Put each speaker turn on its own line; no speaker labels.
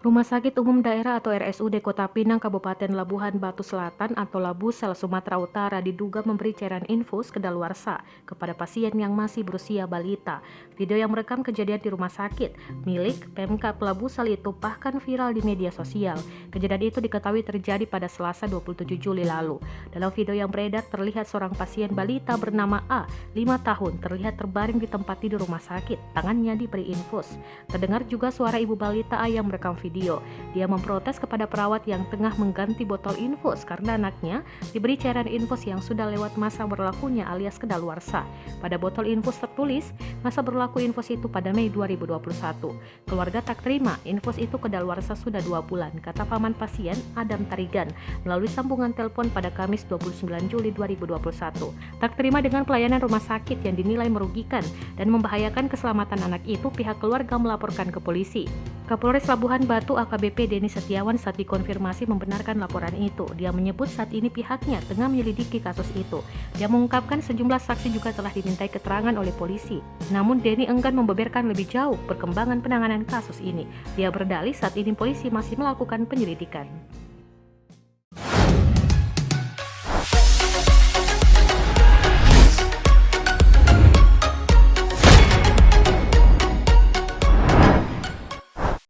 Rumah Sakit Umum Daerah atau RSUD Kota Pinang, Kabupaten Labuhan Batu Selatan atau Labusel, Sumatera Utara diduga memberi cairan infus kedaluarsa kepada pasien yang masih berusia balita. Video yang merekam kejadian di rumah sakit milik Pemkab Labusel itu bahkan viral di media sosial. Kejadian itu diketahui terjadi pada Selasa 27 Juli lalu. Dalam video yang beredar terlihat seorang pasien balita bernama A, 5 tahun, terlihat terbaring di tempat tidur rumah sakit. Tangannya diberi infus. Terdengar juga suara ibu balita A yang merekam video. Dia memprotes kepada perawat yang tengah mengganti botol infus karena anaknya diberi cairan infus yang sudah lewat masa berlakunya alias kedaluarsa. Pada botol infus tertulis masa berlaku infus itu pada Mei 2021. Keluarga tak terima, infus itu kedaluarsa sudah 2 bulan, kata paman pasien Adam Tarigan melalui sambungan telepon pada Kamis 29 Juli 2021. Tak terima dengan pelayanan rumah sakit yang dinilai merugikan dan membahayakan keselamatan anak itu, pihak keluarga melaporkan ke polisi. Kapolres Labuhan Batu AKBP Denny Setiawan saat dikonfirmasi membenarkan laporan itu. Dia menyebut saat ini pihaknya tengah menyelidiki kasus itu. Dia mengungkapkan sejumlah saksi juga telah dimintai keterangan oleh polisi. Namun Denny enggan membeberkan lebih jauh perkembangan penanganan kasus ini. Dia berdalih saat ini polisi masih melakukan penyelidikan.